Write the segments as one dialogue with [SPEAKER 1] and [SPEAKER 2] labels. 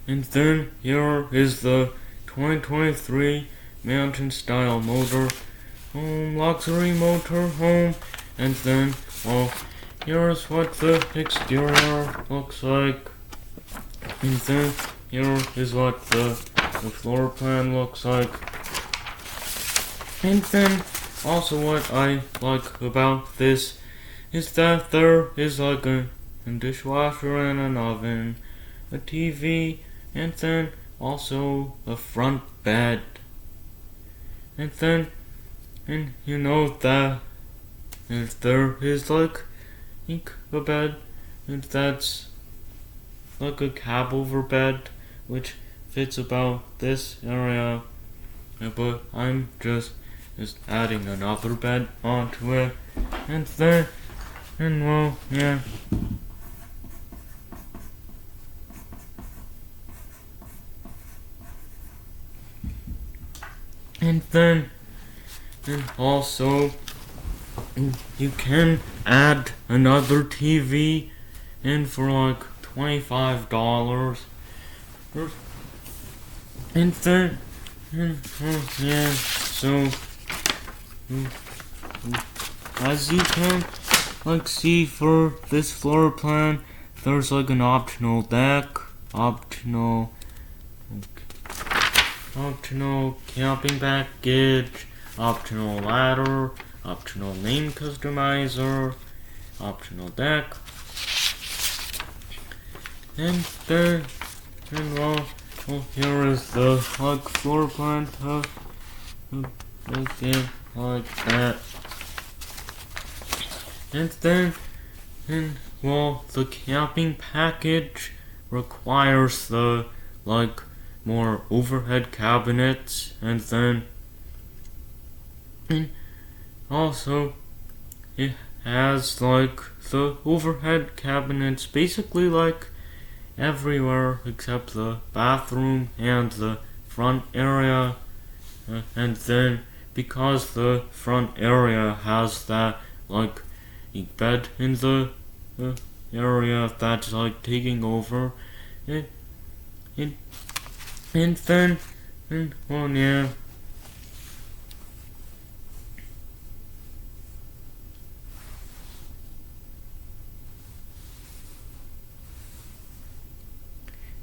[SPEAKER 1] And then here is the 2023 Mountain Style Motor Home Luxury Motor Home. And then, well, here's what the exterior looks like. And then here is what the floor plan looks like. And then also what I like about this is that there is like a dishwasher and an oven, a TV, and then also a front bed. And then, and you know that if there is like a bed, and that's like a cab over bed, which fits about this area. But I'm just adding another bed onto it, and then, and well, yeah. And then, and also, you can add another TV in for like $25. And then, yeah, so, as you can like see for this floor plan, there's like an optional deck, optional camping package, optional ladder, optional name customizer, optional deck, and then, and well, here is the like floor plan like that. And then, and well, the camping package requires the like more overhead cabinets, and then, and also it has like the overhead cabinets basically like everywhere except the bathroom and the front area. And then because the front area has that like bed in the area that's like taking over it, and then, and well, yeah.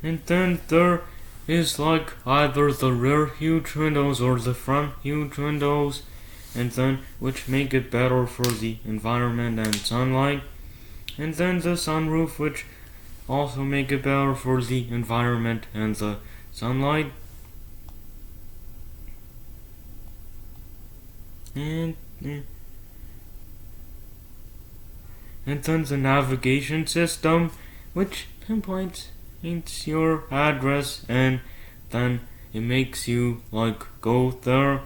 [SPEAKER 1] And then there is like either the rear huge windows or the front huge windows, and then which make it better for the environment and sunlight. And then the sunroof, which also make it better for the environment and the sunlight. And then the navigation system, which pinpoints your address, and then it makes you like go there.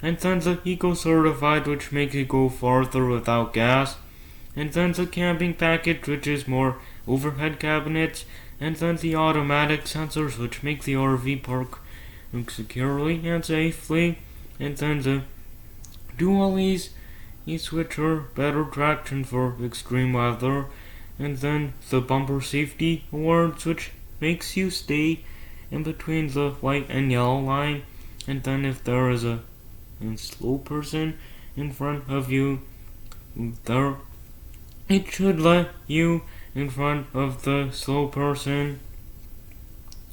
[SPEAKER 1] And then the eco certified, which makes you go farther without gas. And then the camping package, which is more overhead cabinets. And then the automatic sensors, which make the RV park securely and safely. And then the dualies, which are better traction for extreme weather. And then the bumper safety awards, which makes you stay in between the white and yellow line. And then if there is a slow person in front of you, there it should let you in front of the slow person.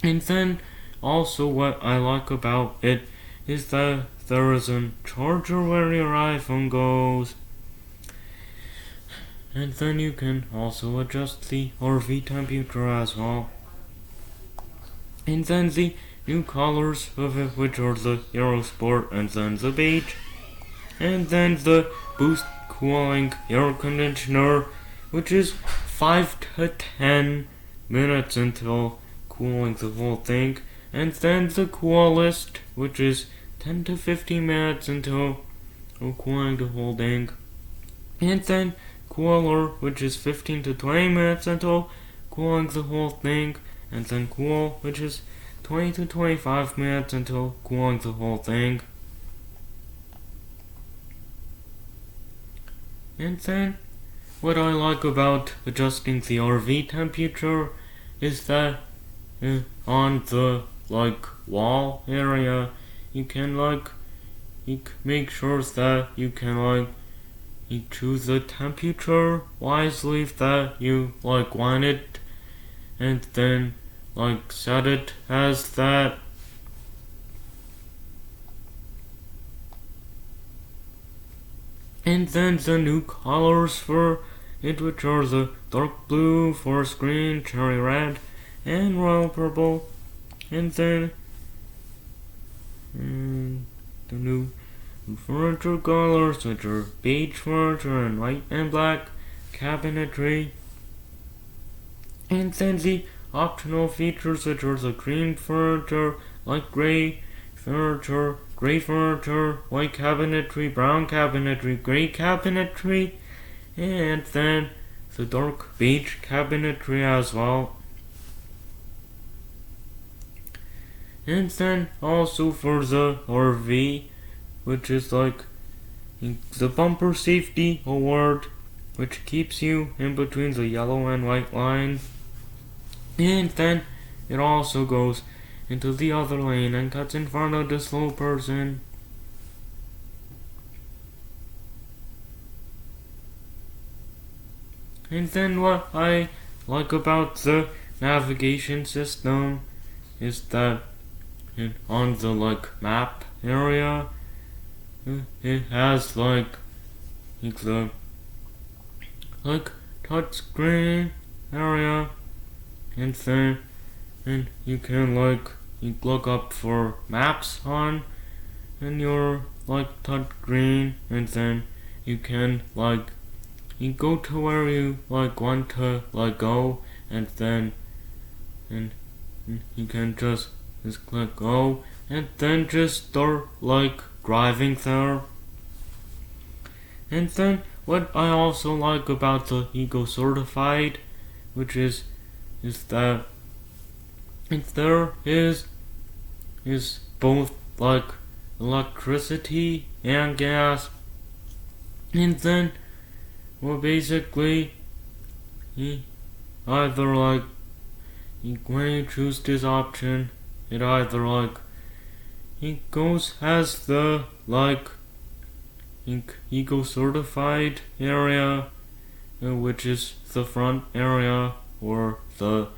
[SPEAKER 1] And then also what I like about it is that there is a charger where your iPhone goes. And then you can also adjust the RV temperature as well. And then the new colors of it, which are the Aero Sport and then the beige. And then the Boost Cooling air conditioner, which is 5 to 10 minutes until cooling the whole thing. And then the Coolest, which is 10 to 15 minutes until cooling the whole thing. And then Cooler, which is 15 to 20 minutes until cooling the whole thing. And then Cool, which is 20 to 25 minutes until cooling the whole thing. And then what I like about adjusting the RV temperature is that on the like wall area, you can like you make sure that you can like you choose the temperature wisely that you like want it, and then like set it as that. And then the new colors for it, which are the dark blue, forest green, cherry red, and royal purple. And then the new furniture colors, which are beige furniture and white and black cabinetry. And then the optional features, which are the green furniture, light gray furniture, gray furniture, white cabinetry, brown cabinetry, gray cabinetry, and then the dark beige cabinetry as well. And then also for the RV, which is like the bumper safety award, which keeps you in between the yellow and white lines. And then it also goes into the other lane and cuts in front of the slow person. And then what I like about the navigation system is that on the like map area, it has like the like touch screen area, and then you can like you look up for maps on and your like touch screen, and then you can like you go to where you like want to like go, and then you can just click go and then just start like driving there. And then what I also like about the Eco Certified, which is that there is both like electricity and gas, and then well basically either like when you choose this option, it either like it goes as the like Eco Certified area, which is the front area, or the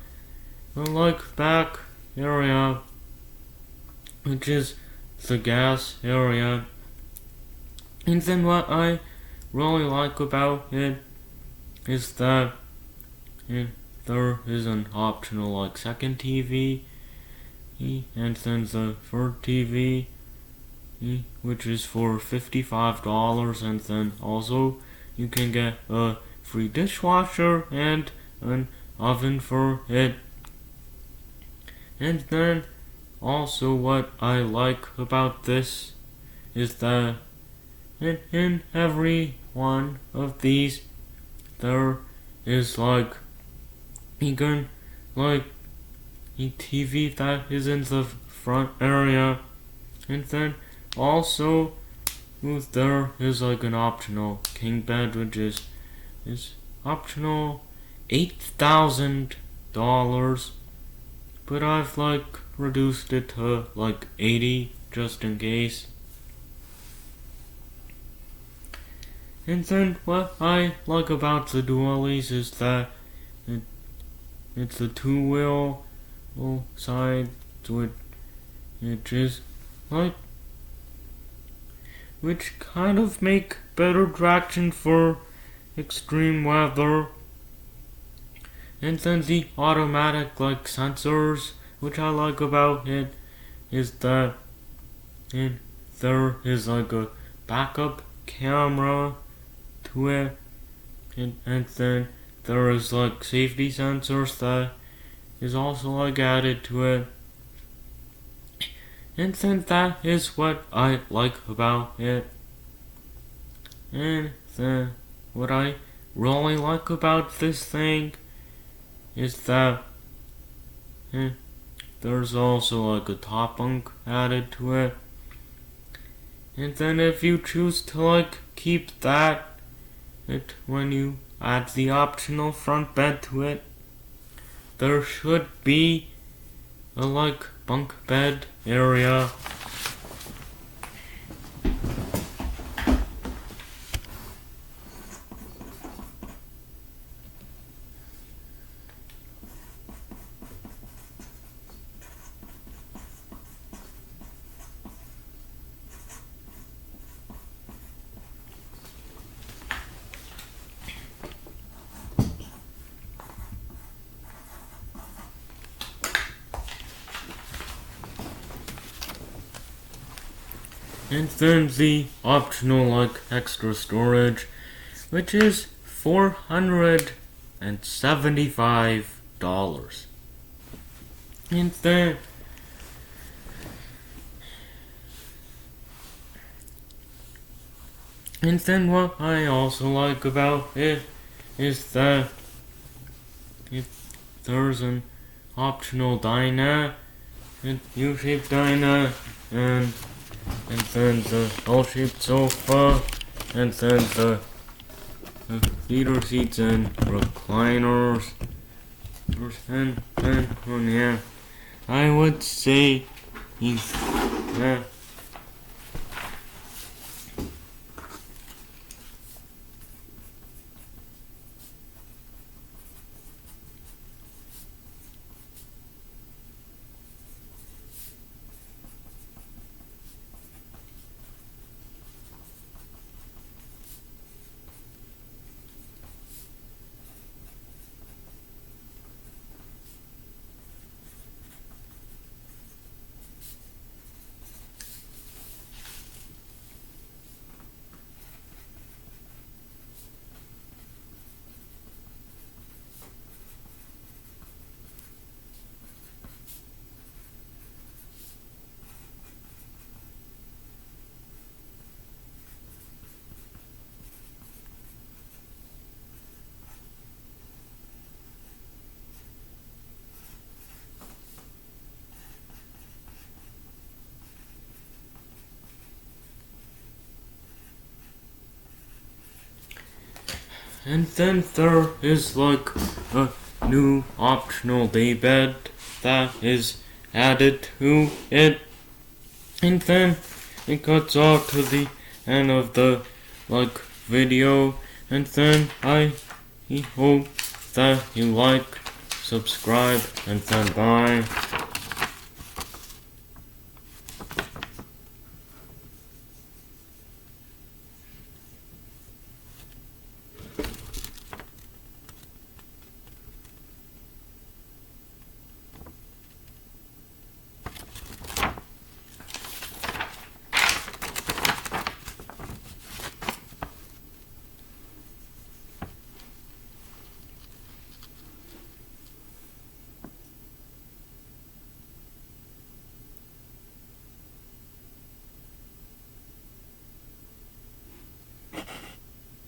[SPEAKER 1] like back area, which is the gas area. And then what I really like about it is that there is an optional like second TV, and then the third TV, which is for $55, and then also you can get a free dishwasher and an oven for it. And then also what I like about this is that in every one of these there is like you can like a TV that is in the front area, and then also there is like an optional king bed, which is optional $8,000, but I've like reduced it to like 80 just in case. And then what I like about the dualies is that it's a two-wheel side to it, which is like which kind of make better traction for extreme weather. And then the automatic like sensors, which I like about it, is that there is like a backup camera to it, and then there is like safety sensors that is also like added to it. And then that is what I like about it. And then what I really like about this thing is that there's also like a top bunk added to it. And then if you choose to like keep that, when you add the optional front bed to it, there should be a like bunk bed area. And then the optional like extra storage, which is $475. And then what I also like about it is that there's an optional dinette, a U-shaped dinette, and then the L-shaped sofa, and then the theater seats and recliners. And yeah, I would say yeah. And then there is like a new optional day bed that is added to it. And then it cuts off to the end of the like video. And then I hope that you like, subscribe, and then bye.